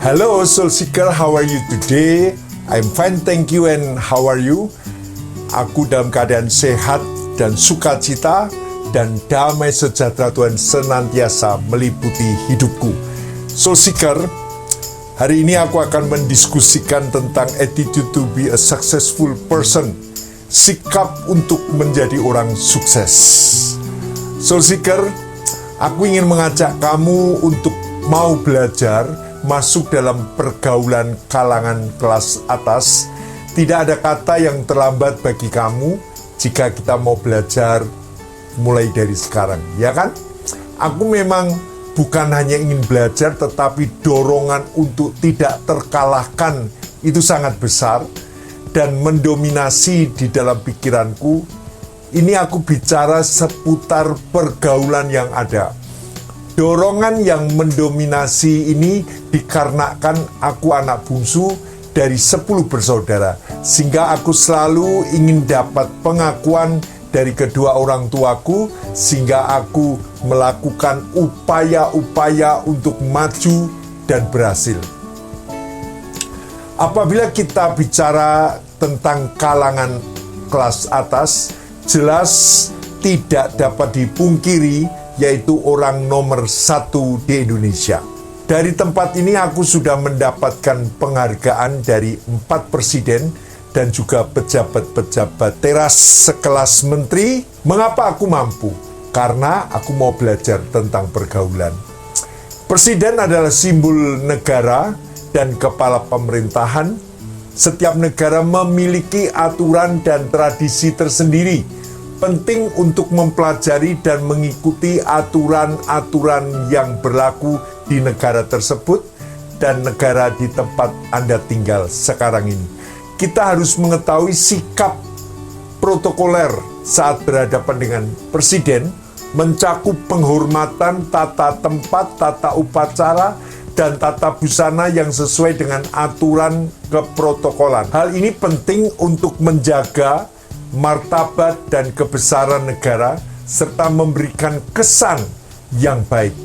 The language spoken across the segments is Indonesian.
Hello Soul Seeker, how are you today? I'm fine, thank you, and how are you? Aku dalam keadaan sehat dan sukacita, dan damai sejahtera Tuhan senantiasa meliputi hidupku. Soul Seeker, hari ini aku akan mendiskusikan tentang attitude to be a successful person, sikap untuk menjadi orang sukses. Soul Seeker, aku ingin mengajak kamu untuk mau belajar masuk dalam pergaulan kalangan kelas atas. Tidak ada kata yang terlambat bagi kamu jika kita mau belajar mulai dari sekarang, ya kan? Aku memang bukan hanya ingin belajar, tetapi dorongan untuk tidak terkalahkan itu sangat besar dan mendominasi di dalam pikiranku. Ini aku bicara seputar pergaulan yang ada. Dorongan yang mendominasi ini dikarenakan aku anak bungsu dari 10 bersaudara, sehingga aku selalu ingin dapat pengakuan dari kedua orang tuaku, sehingga aku melakukan upaya-upaya untuk maju dan berhasil. Apabila kita bicara tentang kalangan kelas atas, jelas tidak dapat dipungkiri yaitu orang nomor 1 di Indonesia. Dari tempat ini aku sudah mendapatkan penghargaan dari 4 presiden dan juga pejabat-pejabat teras sekelas menteri. Mengapa aku mampu? Karena aku mau belajar tentang pergaulan. Presiden adalah simbol negara dan kepala pemerintahan. Setiap negara memiliki aturan dan tradisi tersendiri. Penting untuk mempelajari dan mengikuti aturan-aturan yang berlaku di negara tersebut dan negara di tempat Anda tinggal sekarang ini. Kita harus mengetahui sikap protokoler saat berhadapan dengan presiden, mencakup penghormatan, tata tempat, tata upacara, dan tata busana yang sesuai dengan aturan keprotokolan. Hal ini penting untuk menjaga martabat dan kebesaran negara, serta memberikan kesan yang baik.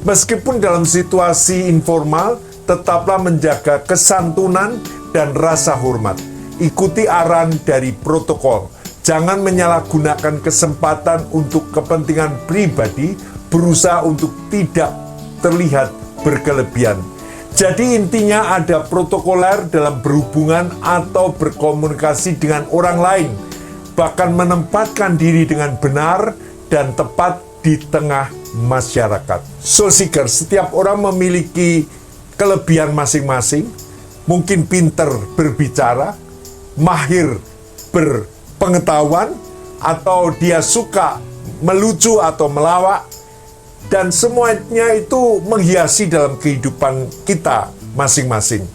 Meskipun dalam situasi informal, tetaplah menjaga kesantunan dan rasa hormat. Ikuti arahan dari protokol. Jangan menyalahgunakan kesempatan untuk kepentingan pribadi, berusaha untuk tidak terlihat berkelebihan. Jadi intinya ada protokoler dalam berhubungan atau berkomunikasi dengan orang lain, bahkan menempatkan diri dengan benar dan tepat di tengah masyarakat. Soul Seeker, setiap orang memiliki kelebihan masing-masing. Mungkin pinter berbicara, mahir berpengetahuan, atau dia suka melucu atau melawak, dan semuanya itu menghiasi dalam kehidupan kita masing-masing.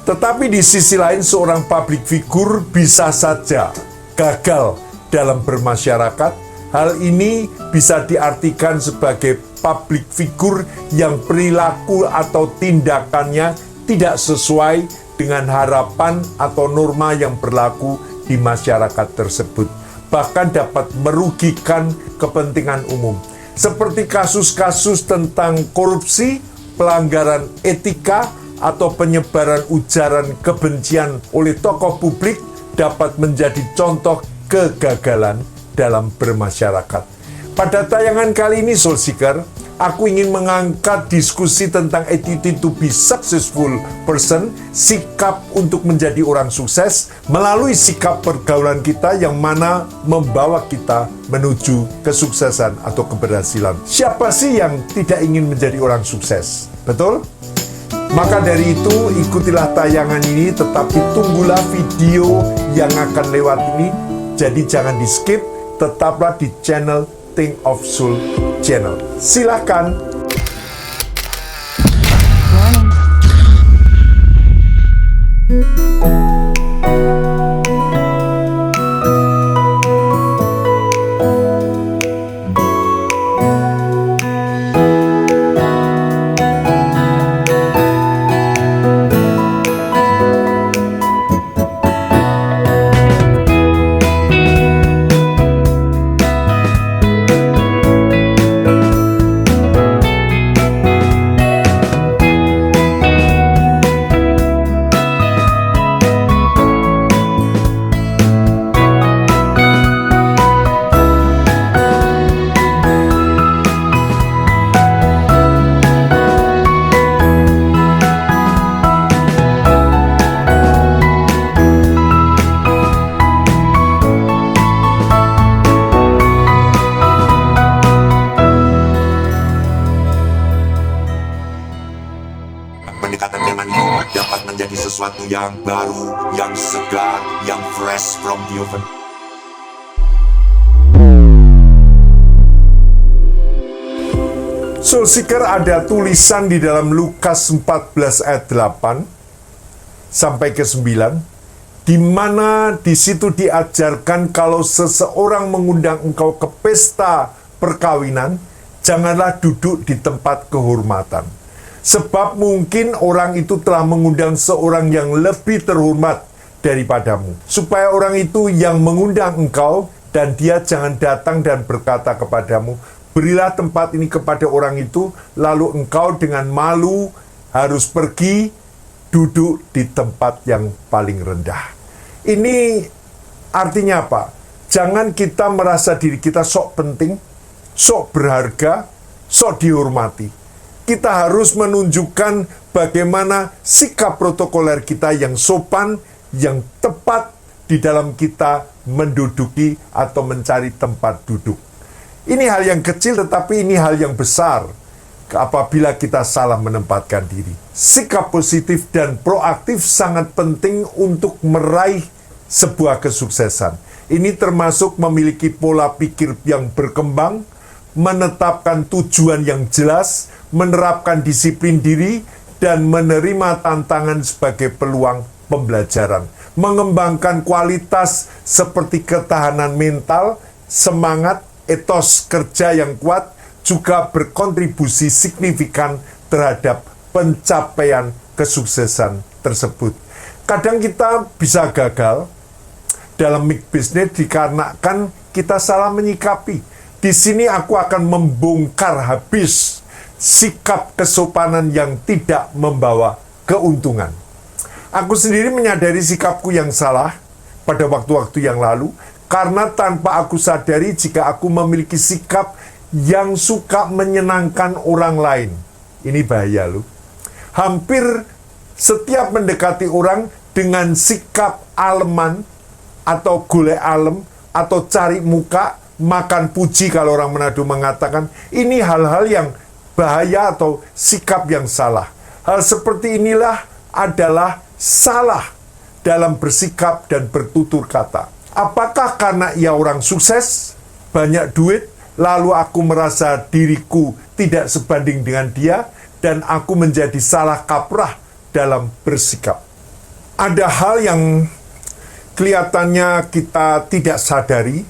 Tetapi di sisi lain, seorang public figure bisa saja gagal dalam bermasyarakat. Hal ini bisa diartikan sebagai public figure yang perilaku atau tindakannya tidak sesuai dengan harapan atau norma yang berlaku di masyarakat tersebut, bahkan dapat merugikan kepentingan umum. Seperti kasus-kasus tentang korupsi, pelanggaran etika, atau penyebaran ujaran kebencian oleh tokoh publik dapat menjadi contoh kegagalan dalam bermasyarakat. Pada tayangan kali ini, Soul Seeker, aku ingin mengangkat diskusi tentang attitude to be successful person, sikap untuk menjadi orang sukses, melalui sikap pergaulan kita yang mana membawa kita menuju kesuksesan atau keberhasilan. Siapa sih yang tidak ingin menjadi orang sukses? Betul? Maka dari itu, ikutilah tayangan ini, tetapi tunggulah video yang akan lewat ini. Jadi jangan di skip, tetaplah di channel Think of Soul channel. Silakan. pendekatan firman itu dapat menjadi sesuatu yang baru, yang segar, yang fresh from the oven. Soul Seeker, ada tulisan di dalam Lukas 14 ayat 8 sampai ke 9, di mana di situ diajarkan kalau seseorang mengundang engkau ke pesta perkawinan, janganlah duduk di tempat kehormatan. Sebab mungkin orang itu telah mengundang seorang yang lebih terhormat daripadamu, supaya orang itu yang mengundang engkau dan dia jangan datang dan berkata kepadamu, berilah tempat ini kepada orang itu, lalu engkau dengan malu harus pergi duduk di tempat yang paling rendah. Ini artinya apa? Jangan kita merasa diri kita sok penting, sok berharga, sok dihormati. Kita harus menunjukkan bagaimana sikap protokoler kita yang sopan, yang tepat di dalam kita menduduki atau mencari tempat duduk. Ini hal yang kecil, tetapi ini hal yang besar apabila kita salah menempatkan diri. Sikap positif dan proaktif sangat penting untuk meraih sebuah kesuksesan. Ini termasuk memiliki pola pikir yang berkembang, menetapkan tujuan yang jelas, menerapkan disiplin diri, dan menerima tantangan sebagai peluang pembelajaran. Mengembangkan kualitas seperti ketahanan mental, semangat, etos kerja yang kuat juga berkontribusi signifikan terhadap pencapaian kesuksesan tersebut. Kadang kita bisa gagal dalam bisnis dikarenakan kita salah menyikapi. Di sini aku akan membongkar habis sikap kesopanan yang tidak membawa keuntungan. Aku sendiri menyadari sikapku yang salah pada waktu-waktu yang lalu, karena tanpa aku sadari jika aku memiliki sikap yang suka menyenangkan orang lain. Ini bahaya loh. Hampir setiap mendekati orang dengan sikap aleman atau golek alem atau cari muka, makan puji kalau orang Manado mengatakan, ini hal-hal yang bahaya atau sikap yang salah. Hal seperti inilah adalah salah dalam bersikap dan bertutur kata. Apakah karena ia orang sukses, banyak duit, lalu aku merasa diriku tidak sebanding dengan dia, dan aku menjadi salah kaprah dalam bersikap? Ada hal yang kelihatannya kita tidak sadari,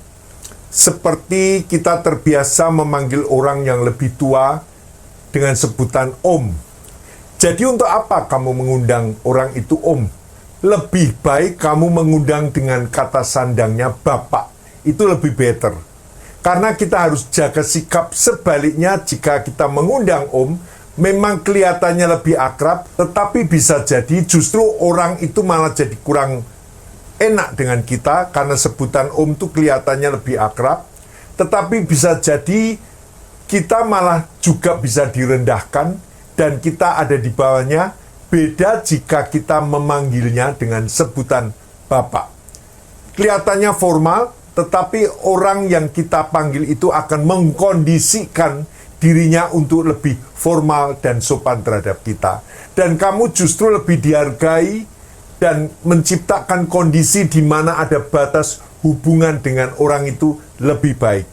seperti kita terbiasa memanggil orang yang lebih tua dengan sebutan om. Jadi untuk apa kamu mengundang orang itu om? Lebih baik kamu mengundang dengan kata sandangnya bapak. Itu lebih better. Karena kita harus jaga sikap sebaliknya. Jika kita mengundang om, memang kelihatannya lebih akrab, tetapi bisa jadi justru orang itu malah jadi kurang enak dengan kita, karena sebutan om itu kelihatannya lebih akrab. Tetapi bisa jadi kita malah juga bisa direndahkan, dan kita ada di bawahnya. Beda jika kita memanggilnya dengan sebutan bapak. Kelihatannya formal, tetapi orang yang kita panggil itu akan mengkondisikan dirinya untuk lebih formal dan sopan terhadap kita. Dan kamu justru lebih dihargai dan menciptakan kondisi di mana ada batas hubungan dengan orang itu lebih baik.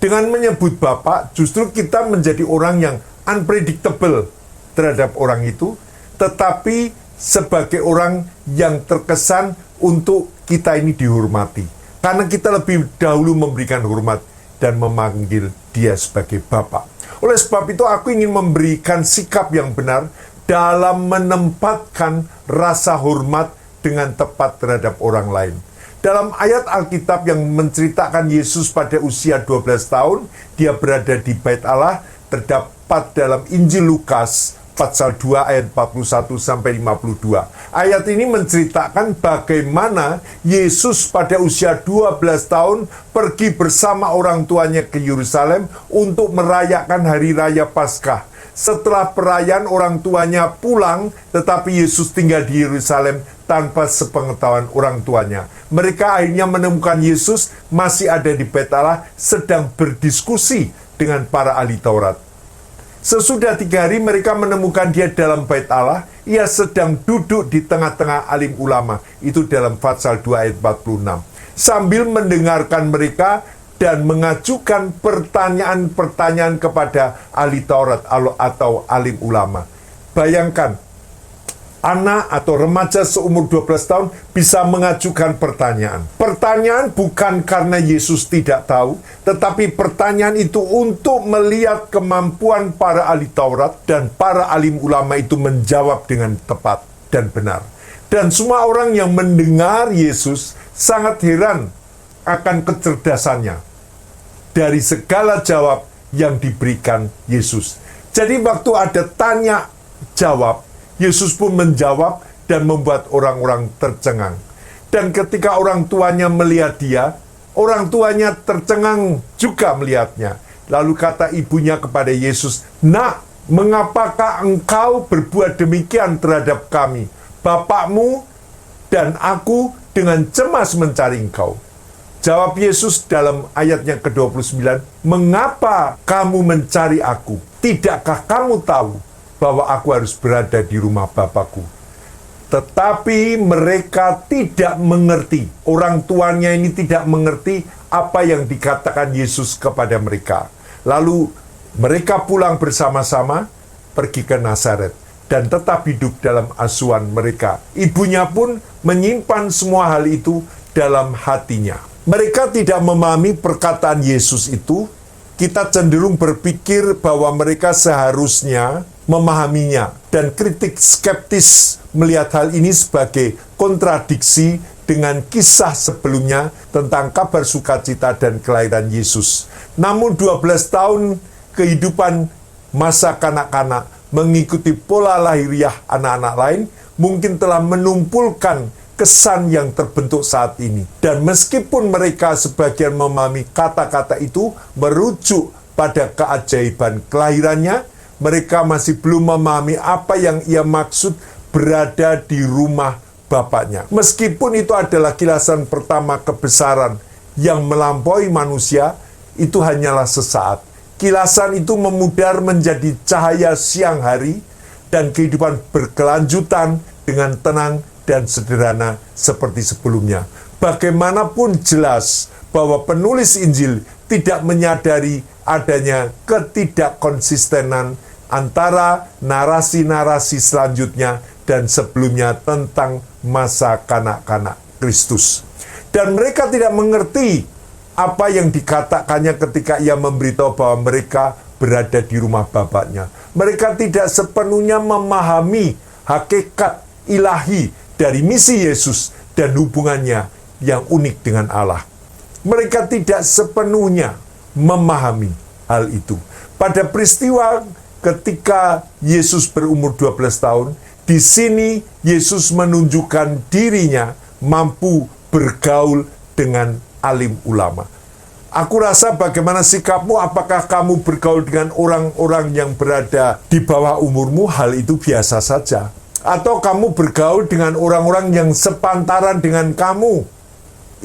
Dengan menyebut bapak, justru kita menjadi orang yang unpredictable terhadap orang itu, tetapi sebagai orang yang terkesan untuk kita ini dihormati. Karena kita lebih dahulu memberikan hormat dan memanggil dia sebagai Bapak. Oleh sebab itu aku ingin memberikan sikap yang benar dalam menempatkan rasa hormat dengan tepat terhadap orang lain. Dalam ayat Alkitab yang menceritakan Yesus pada usia 12 tahun, dia berada di Bait Allah, terdapat dalam Injil Lukas pasal 2 ayat 41 sampai 52. Ayat ini menceritakan bagaimana Yesus pada usia 12 tahun pergi bersama orang tuanya ke Yerusalem untuk merayakan hari raya Paskah. Setelah perayaan orang tuanya pulang, tetapi Yesus tinggal di Yerusalem tanpa sepengetahuan orang tuanya. Mereka akhirnya menemukan Yesus masih ada di Bait Allah sedang berdiskusi dengan para ahli Taurat. Sesudah 3 hari mereka menemukan dia dalam bait Allah. Ia sedang duduk di tengah-tengah alim ulama. Itu dalam Fatsal 2 ayat 46. Sambil mendengarkan mereka dan mengajukan pertanyaan-pertanyaan kepada ahli Taurat atau alim ulama. Bayangkan, anak atau remaja seumur 12 tahun bisa mengajukan pertanyaan. Pertanyaan bukan karena Yesus tidak tahu, tetapi pertanyaan itu untuk melihat kemampuan para ahli Taurat dan para alim ulama itu menjawab dengan tepat dan benar. Dan semua orang yang mendengar Yesus sangat heran akan kecerdasannya dari segala jawab yang diberikan Yesus. Jadi waktu ada tanya jawab, Yesus pun menjawab dan membuat orang-orang tercengang. Dan ketika orang tuanya melihat dia, orang tuanya tercengang juga melihatnya. Lalu kata ibunya kepada Yesus, "Nak, mengapakah engkau berbuat demikian terhadap kami? Bapakmu dan aku dengan cemas mencari engkau." Jawab Yesus dalam ayatnya ke-29, "Mengapa kamu mencari aku? Tidakkah kamu tahu bahwa aku harus berada di rumah Bapakku?" Tetapi mereka tidak mengerti. Orang tuanya ini tidak mengerti apa yang dikatakan Yesus kepada mereka. Lalu mereka pulang bersama-sama pergi ke Nazaret dan tetap hidup dalam asuhan mereka. Ibunya pun menyimpan semua hal itu dalam hatinya. Mereka tidak memahami perkataan Yesus itu. Kita cenderung berpikir bahwa mereka seharusnya memahaminya, dan kritik skeptis melihat hal ini sebagai kontradiksi dengan kisah sebelumnya tentang kabar sukacita dan kelahiran Yesus. Namun 12 tahun kehidupan masa kanak-kanak mengikuti pola lahiriah anak-anak lain mungkin telah menumpulkan kesan yang terbentuk saat ini. Dan meskipun mereka sebagian memahami kata-kata itu merujuk pada keajaiban kelahirannya, mereka masih belum memahami apa yang ia maksud berada di rumah Bapaknya. Meskipun itu adalah kilasan pertama kebesaran yang melampaui manusia, itu hanyalah sesaat. Kilasan itu memudar menjadi cahaya siang hari, dan kehidupan berkelanjutan dengan tenang dan sederhana seperti sebelumnya. Bagaimanapun jelas bahwa penulis Injil tidak menyadari adanya ketidakkonsistenan antara narasi-narasi selanjutnya dan sebelumnya tentang masa kanak-kanak Kristus. Dan mereka tidak mengerti apa yang dikatakannya ketika ia memberitahu bahwa mereka berada di rumah Bapaknya. Mereka tidak sepenuhnya memahami hakikat ilahi dari misi Yesus dan hubungannya yang unik dengan Allah. Mereka tidak sepenuhnya memahami hal itu. Pada peristiwa ketika Yesus berumur 12 tahun, di sini Yesus menunjukkan dirinya mampu bergaul dengan alim ulama. Aku rasa bagaimana sikapmu, apakah kamu bergaul dengan orang-orang yang berada di bawah umurmu, hal itu biasa saja. Atau kamu bergaul dengan orang-orang yang sepantaran dengan kamu,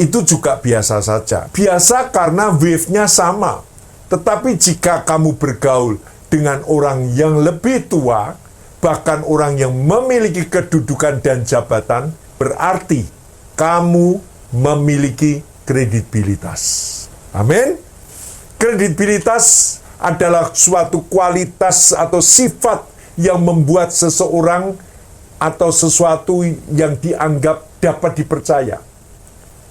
itu juga biasa saja. Biasa karena wave-nya sama. Tetapi jika kamu bergaul dengan orang yang lebih tua, bahkan orang yang memiliki kedudukan dan jabatan, berarti kamu memiliki kredibilitas. Amin. Kredibilitas adalah suatu kualitas atau sifat yang membuat seseorang atau sesuatu yang dianggap dapat dipercaya,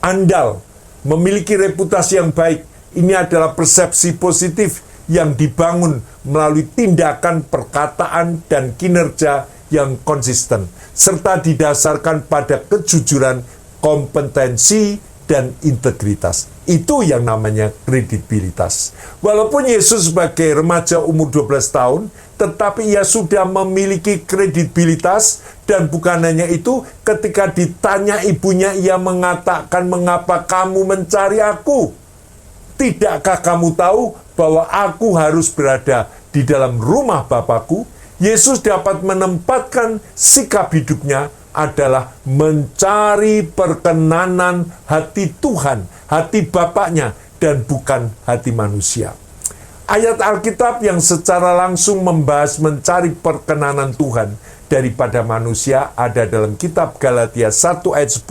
andal, memiliki reputasi yang baik. Ini adalah persepsi positif yang dibangun melalui tindakan, perkataan, dan kinerja yang konsisten, serta didasarkan pada kejujuran, kompetensi, dan integritas. Itu yang namanya kredibilitas. Walaupun Yesus sebagai remaja umur 12 tahun, tetapi ia sudah memiliki kredibilitas, dan bukan hanya itu, ketika ditanya ibunya, ia mengatakan, "Mengapa kamu mencari aku? Tidakkah kamu tahu bahwa aku harus berada di dalam rumah Bapakku?" Yesus dapat menempatkan sikap hidupnya adalah mencari perkenanan hati Tuhan, hati Bapaknya, dan bukan hati manusia. Ayat Alkitab yang secara langsung membahas mencari perkenanan Tuhan daripada manusia ada dalam kitab Galatia 1 ayat 10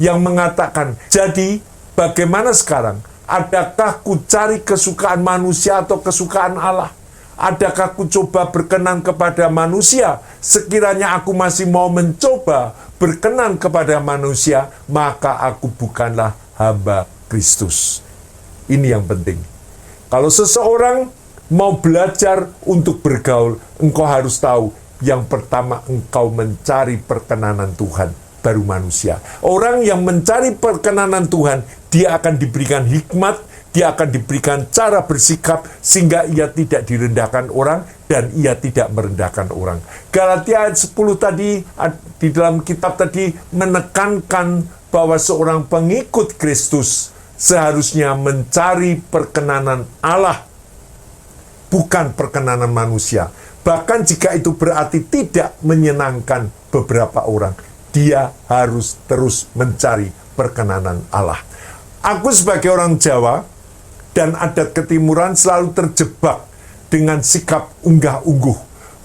yang mengatakan, jadi bagaimana sekarang? Adakah ku cari kesukaan manusia atau kesukaan Allah? Adakah ku coba berkenan kepada manusia? Sekiranya aku masih mau mencoba berkenan kepada manusia, maka aku bukanlah hamba Kristus. Ini yang penting. Kalau seseorang mau belajar untuk bergaul, engkau harus tahu, yang pertama engkau mencari perkenanan Tuhan, baru manusia. Orang yang mencari perkenanan Tuhan, dia akan diberikan hikmat, dia akan diberikan cara bersikap, sehingga ia tidak direndahkan orang, dan ia tidak merendahkan orang. Galatia ayat 10 tadi, di dalam kitab tadi, menekankan bahwa seorang pengikut Kristus seharusnya mencari perkenanan Allah, bukan perkenanan manusia. Bahkan jika itu berarti tidak menyenangkan beberapa orang, dia harus terus mencari perkenanan Allah. Aku sebagai orang Jawa dan adat ketimuran selalu terjebak dengan sikap unggah-ungguh.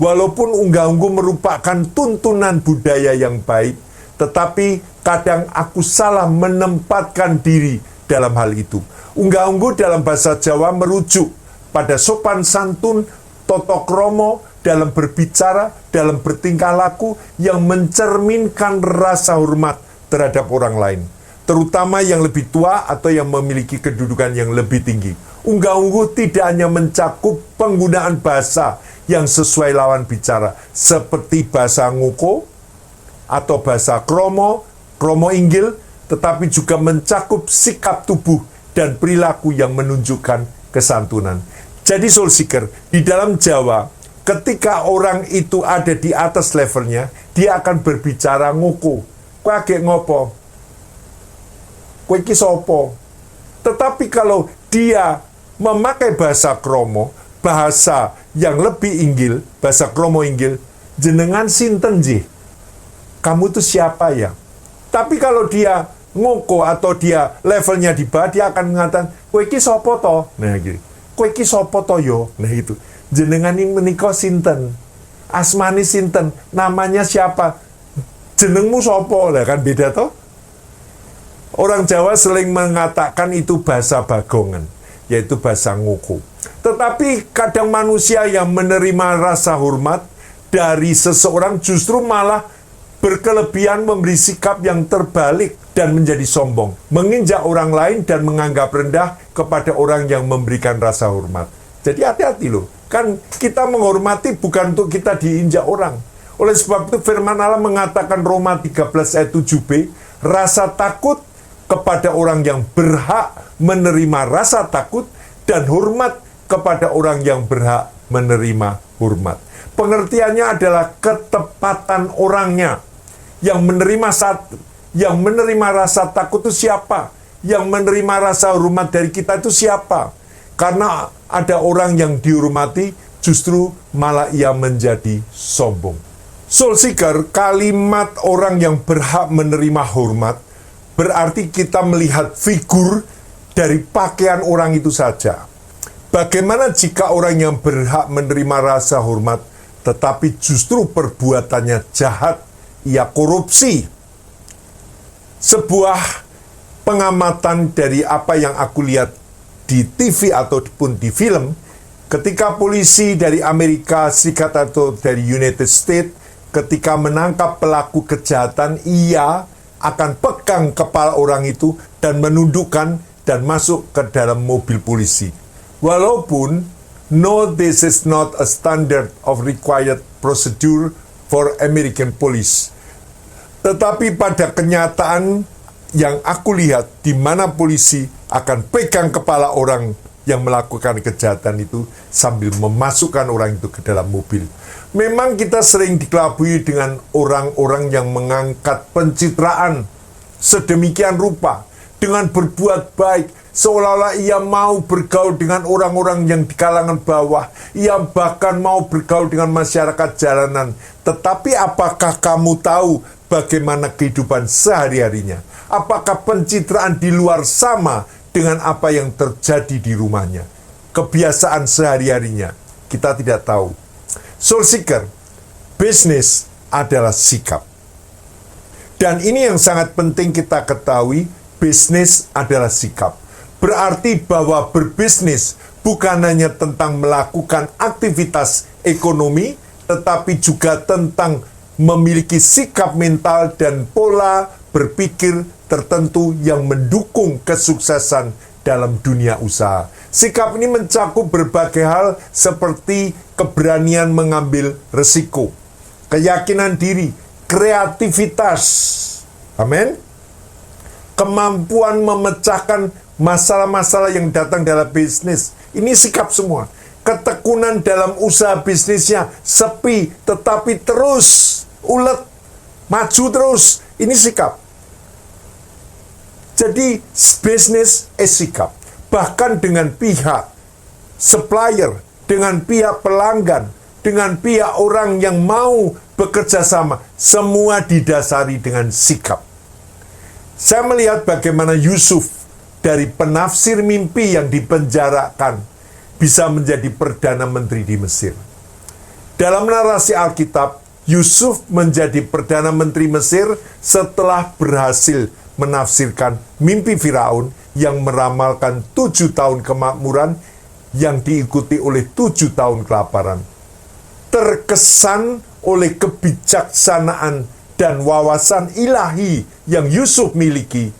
Walaupun unggah-ungguh merupakan tuntunan budaya yang baik, tetapi kadang aku salah menempatkan diri dalam hal itu. Unggah-ungguh dalam bahasa Jawa merujuk pada sopan santun, tata krama dalam berbicara, dalam bertingkah laku yang mencerminkan rasa hormat terhadap orang lain, terutama yang lebih tua atau yang memiliki kedudukan yang lebih tinggi. Unggah-ungguh tidak hanya mencakup penggunaan bahasa yang sesuai lawan bicara, seperti bahasa ngoko atau bahasa kromo inggil, tetapi juga mencakup sikap tubuh dan perilaku yang menunjukkan kesantunan. Jadi Soul Seeker, di dalam Jawa, ketika orang itu ada di atas levelnya, dia akan berbicara ngoko. Kowe agek ngopo? Kowe iki sopo? Tetapi kalau dia memakai bahasa kromo, bahasa yang lebih inggil, bahasa kromo inggil, jenengan sinten jih? Kamu itu siapa ya? Tapi kalau dia ngoko atau dia levelnya di bawah, dia akan mengatakan, kowe iki sapa to? Nah gitu. Kowe iki sapa to yo? Nah itu. Jenengan ini menika sinten? Asmani sinten? Namanya siapa? Jenengmu sapa? Lah kan beda to? Orang Jawa sering mengatakan itu bahasa bagongan, yaitu bahasa ngoko. Tetapi kadang manusia yang menerima rasa hormat dari seseorang justru malah berkelebihan memberi sikap yang terbalik dan menjadi sombong, menginjak orang lain dan menganggap rendah kepada orang yang memberikan rasa hormat. Jadi hati-hati loh, kan kita menghormati bukan untuk kita diinjak orang. Oleh sebab itu firman Allah mengatakan Roma 13 ayat 7b, rasa takut kepada orang yang berhak menerima rasa takut dan hormat kepada orang yang berhak menerima hormat. Pengertiannya adalah ketepatan orangnya. Yang menerima rasa takut itu siapa? Yang menerima rasa hormat dari kita itu siapa? Karena ada orang yang dihormati, justru malah ia menjadi sombong. Soul Seeker, kalimat orang yang berhak menerima hormat berarti kita melihat figur dari pakaian orang itu saja. Bagaimana jika orang yang berhak menerima rasa hormat, tetapi justru perbuatannya jahat, ia korupsi? Sebuah pengamatan dari apa yang aku lihat di TV ataupun di film, ketika polisi dari Amerika Serikat atau dari United States, ketika menangkap pelaku kejahatan, ia akan pegang kepala orang itu dan menundukkan dan masuk ke dalam mobil polisi. Walaupun, no, this is not a standard of required procedure for American police. Tetapi pada kenyataan yang aku lihat, di mana polisi akan pegang kepala orang yang melakukan kejahatan itu sambil memasukkan orang itu ke dalam mobil. Memang kita sering dikelabui dengan orang-orang yang mengangkat pencitraan sedemikian rupa dengan berbuat baik, seolah-olah ia mau bergaul dengan orang-orang yang di kalangan bawah. Ia bahkan mau bergaul dengan masyarakat jalanan. Tetapi apakah kamu tahu bagaimana kehidupan sehari-harinya? Apakah pencitraan di luar sama dengan apa yang terjadi di rumahnya? kebiasaan sehari-harinya. Kita tidak tahu. Soul Seeker, bisnis adalah sikap. Dan ini yang sangat penting kita ketahui, bisnis adalah sikap. Berarti bahwa berbisnis bukan hanya tentang melakukan aktivitas ekonomi, tetapi juga tentang memiliki sikap mental dan pola berpikir tertentu yang mendukung kesuksesan dalam dunia usaha. Sikap ini mencakup berbagai hal seperti keberanian mengambil resiko, keyakinan diri, kreativitas, amin, kemampuan memecahkan masalah-masalah yang datang dalam bisnis. Ini sikap semua. Ketekunan dalam usaha bisnisnya, sepi tetapi terus ulet, maju terus. Ini sikap. Jadi bisnis sikap. Bahkan dengan pihak supplier, dengan pihak pelanggan, dengan pihak orang yang mau bekerja sama, semua didasari dengan sikap. Saya melihat bagaimana Yusuf dari penafsir mimpi yang dipenjarakan bisa menjadi Perdana Menteri di Mesir. Dalam narasi Alkitab, Yusuf menjadi Perdana Menteri Mesir setelah berhasil menafsirkan mimpi Firaun yang meramalkan 7 tahun kemakmuran yang diikuti oleh 7 tahun kelaparan. Terkesan oleh kebijaksanaan dan wawasan ilahi yang Yusuf miliki,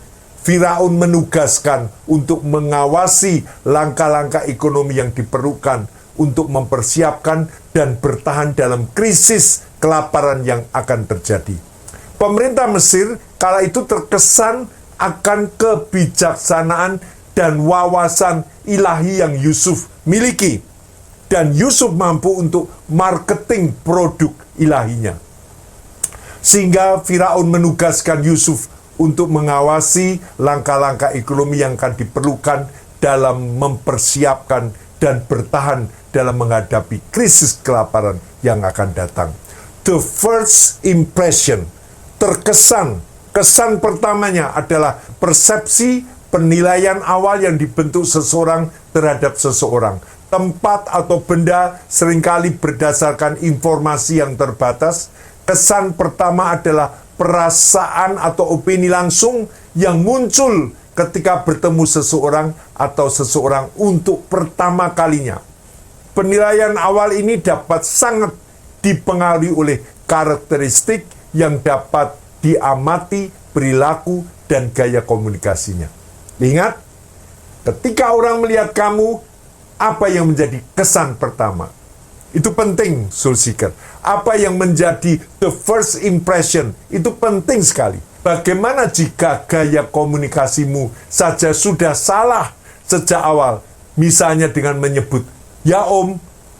Firaun menugaskan untuk mengawasi langkah-langkah ekonomi yang diperlukan untuk mempersiapkan dan bertahan dalam krisis kelaparan yang akan terjadi. Pemerintah Mesir kala itu terkesan akan kebijaksanaan dan wawasan ilahi yang Yusuf miliki. Dan Yusuf mampu untuk marketing produk ilahinya. Sehingga Firaun menugaskan Yusuf untuk mengawasi langkah-langkah ekonomi yang akan diperlukan dalam mempersiapkan dan bertahan dalam menghadapi krisis kelaparan yang akan datang. The first impression, kesan pertamanya adalah persepsi penilaian awal yang dibentuk seseorang terhadap seseorang. Tempat atau benda seringkali berdasarkan informasi yang terbatas. Kesan pertama adalah perasaan atau opini langsung yang muncul ketika bertemu seseorang atau seseorang untuk pertama kalinya. Penilaian awal ini dapat sangat dipengaruhi oleh karakteristik yang dapat diamati, perilaku, dan gaya komunikasinya. Ingat, ketika orang melihat kamu, apa yang menjadi kesan pertama? Itu penting, Soul Seeker. Apa yang menjadi the first impression, itu penting sekali. Bagaimana jika gaya komunikasimu saja sudah salah sejak awal? Misalnya dengan menyebut, ya om,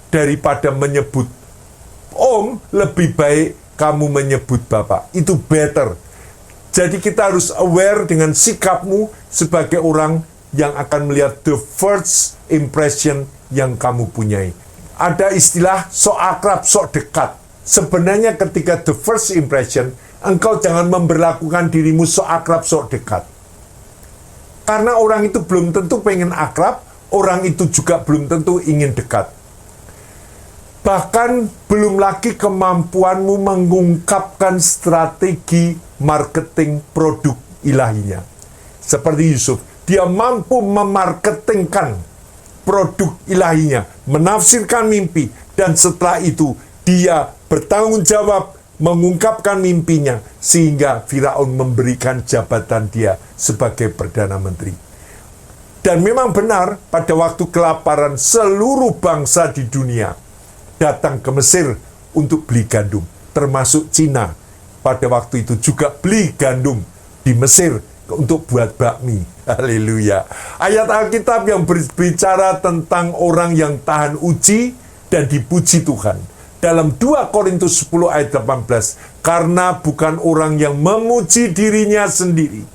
daripada menyebut om, lebih baik kamu menyebut bapak. Itu better. Jadi kita harus aware dengan sikapmu sebagai orang yang akan melihat the first impression yang kamu punyai. Ada istilah sok akrab, sok dekat. Sebenarnya ketika the first impression, engkau jangan memberlakukan dirimu sok akrab, sok dekat. Karena orang itu belum tentu pengen akrab, orang itu juga belum tentu ingin dekat. Bahkan belum lagi kemampuanmu mengungkapkan strategi marketing produk ilahinya. Seperti Yusuf, dia mampu memarketingkan produk ilahinya, menafsirkan mimpi, dan setelah itu dia bertanggung jawab mengungkapkan mimpinya sehingga Firaun memberikan jabatan dia sebagai Perdana Menteri. Dan memang benar, pada waktu kelaparan seluruh bangsa di dunia datang ke Mesir untuk beli gandum, termasuk Cina. Pada waktu itu juga beli gandum di Mesir untuk buat bakmi. Haleluya. Ayat Alkitab yang berbicara tentang orang yang tahan uji dan dipuji Tuhan. Dalam 2 Korintus 10 ayat 18. Karena bukan orang yang memuji dirinya sendiri.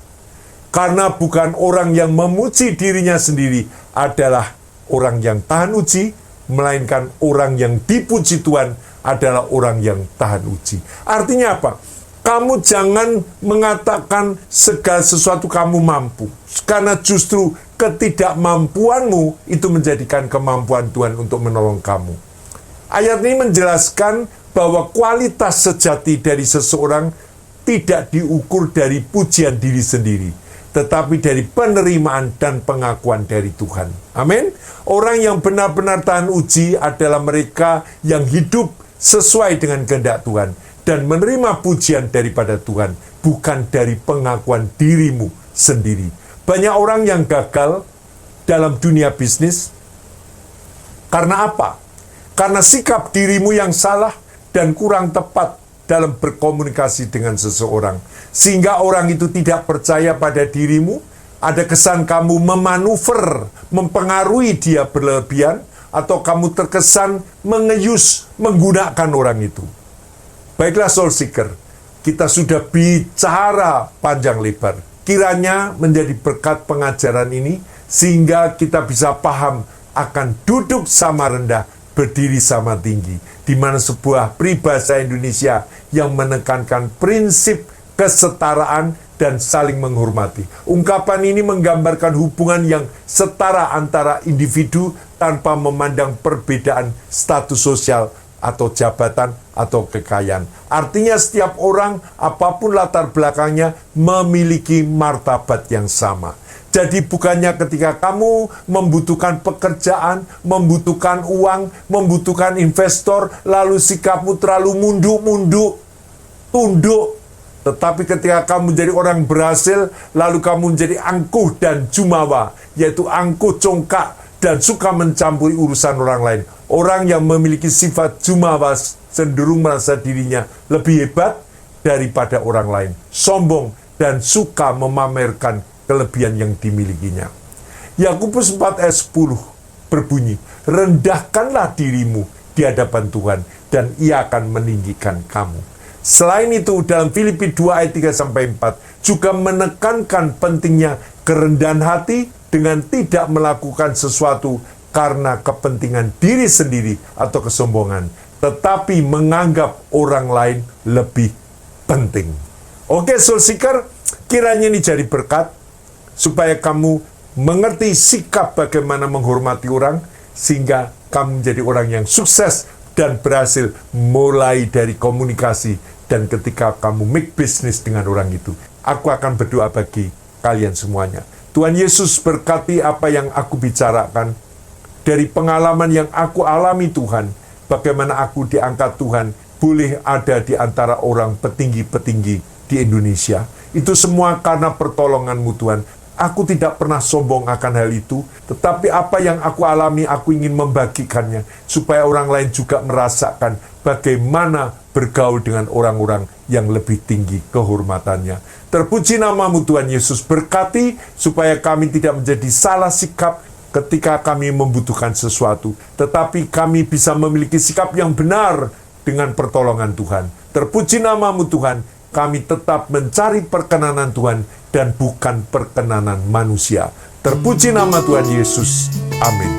Karena bukan orang yang memuji dirinya sendiri adalah orang yang tahan uji, melainkan orang yang dipuji Tuhan adalah orang yang tahan uji. Artinya apa? Kamu jangan mengatakan segala sesuatu kamu mampu. Karena justru ketidakmampuanmu itu menjadikan kemampuan Tuhan untuk menolong kamu. Ayat ini menjelaskan bahwa kualitas sejati dari seseorang tidak diukur dari pujian diri sendiri, tetapi dari penerimaan dan pengakuan dari Tuhan. Amin. Orang yang benar-benar tahan uji adalah mereka yang hidup sesuai dengan kehendak Tuhan dan menerima pujian daripada Tuhan, bukan dari pengakuan dirimu sendiri. Banyak orang yang gagal dalam dunia bisnis karena apa? Karena sikap dirimu yang salah dan kurang tepat dalam berkomunikasi dengan seseorang. Sehingga orang itu tidak percaya pada dirimu, ada kesan kamu memanuver, mempengaruhi dia berlebihan, atau kamu terkesan mengeyus, menggunakan orang itu. Baiklah soul seeker, kita sudah bicara panjang lebar. Kiranya menjadi berkat pengajaran ini, sehingga kita bisa paham akan duduk sama rendah, berdiri sama tinggi, di mana sebuah peribahasa Indonesia yang menekankan prinsip kesetaraan dan saling menghormati. Ungkapan ini menggambarkan hubungan yang setara antara individu tanpa memandang perbedaan status sosial atau jabatan atau kekayaan. Artinya setiap orang, apapun latar belakangnya, memiliki martabat yang sama. Jadi bukannya ketika kamu membutuhkan pekerjaan, membutuhkan uang, membutuhkan investor, lalu sikapmu terlalu munduk-munduk, tunduk. Tetapi ketika kamu menjadi orang berhasil, lalu kamu menjadi angkuh dan jumawa, yaitu angkuh congkak dan suka mencampuri urusan orang lain. Orang yang memiliki sifat jumawa cenderung merasa dirinya lebih hebat daripada orang lain, sombong dan suka memamerkan kelebihan yang dimilikinya. Yakobus 4 ayat 10 berbunyi, rendahkanlah dirimu di hadapan Tuhan dan Ia akan meninggikan kamu. Selain itu, dalam Filipi 2 ayat 3-4 juga menekankan pentingnya kerendahan hati dengan tidak melakukan sesuatu karena kepentingan diri sendiri atau kesombongan, tetapi menganggap orang lain lebih penting. Oke, soul seeker, kiranya ini jadi berkat supaya kamu mengerti sikap bagaimana menghormati orang, sehingga kamu menjadi orang yang sukses dan berhasil mulai dari komunikasi dan ketika kamu make business dengan orang itu. Aku akan berdoa bagi kalian semuanya. Tuhan Yesus berkati apa yang aku bicarakan dari pengalaman yang aku alami Tuhan, bagaimana aku diangkat Tuhan, boleh ada di antara orang petinggi-petinggi di Indonesia. Itu semua karena pertolongan-Mu Tuhan. Aku tidak pernah sombong akan hal itu, tetapi apa yang aku alami, aku ingin membagikannya, supaya orang lain juga merasakan bagaimana bergaul dengan orang-orang yang lebih tinggi kehormatannya. Terpuji nama-Mu Tuhan Yesus, berkati supaya kami tidak menjadi salah sikap ketika kami membutuhkan sesuatu, tetapi kami bisa memiliki sikap yang benar dengan pertolongan Tuhan. Terpuji nama-Mu Tuhan, kami tetap mencari perkenanan Tuhan dan bukan perkenanan manusia. Terpuji nama Tuhan Yesus. Amin.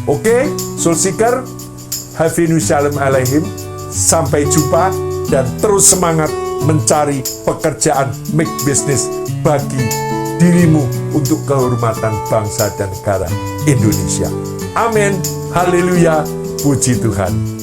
Oke, soul seeker, Hafiz Shalom Alaihim. Sampai jumpa dan terus semangat mencari pekerjaan, make business bagi dirimu untuk kehormatan bangsa dan negara Indonesia. Amin. Haleluya. Puji Tuhan.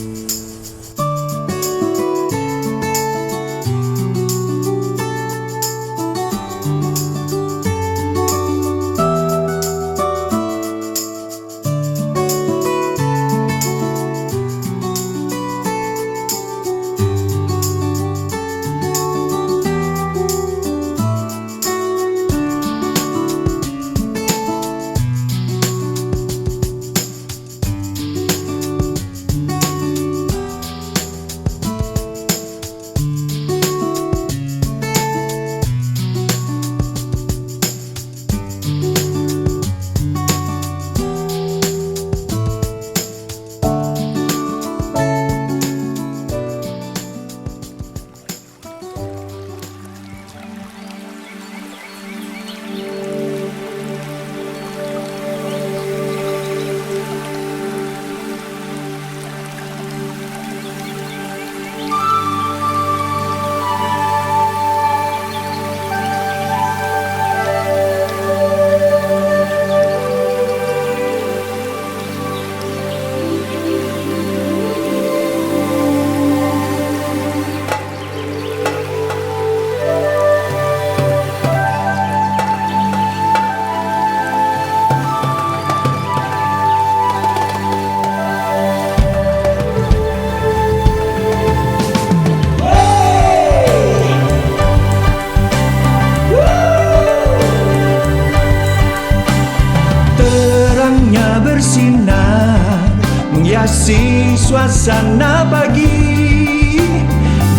kasih suasana pagi,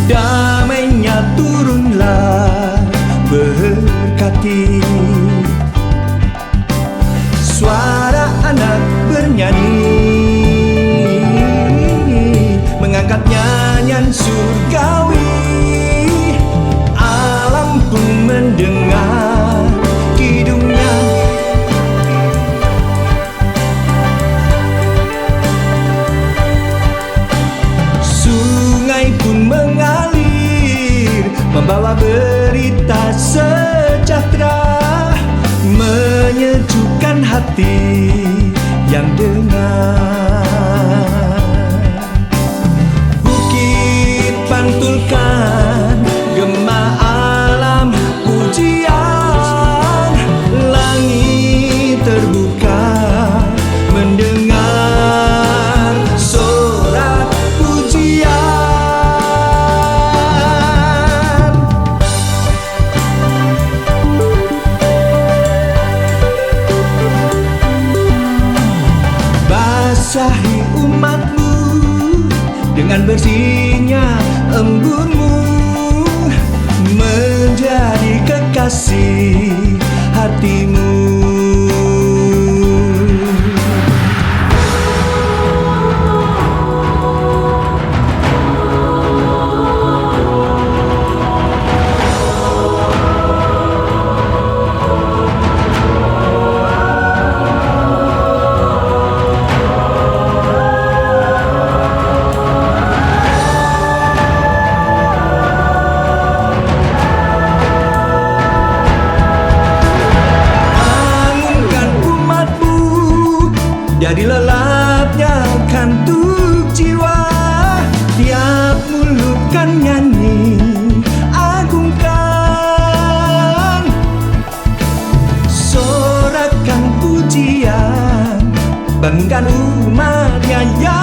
damainya turunlah berkati. Suara anak bernyanyi mengangkat nyanyian surgawi, alam pun mendengar kidungnya. Sungai pun mengalir membawa berita sejahtera, menyejukkan hati yang dengar. Bukit pantulkan gema alam pujian, langit terbuka mendengar sorak pujian. Basahi umatmu dengan bersihnya embunmu, menjadi kekasih hatimu. Jadi lelapnya kantuk jiwa, tiap mulut kan nyanyi agungkan, sorakan pujian, bangunkan umatnya yang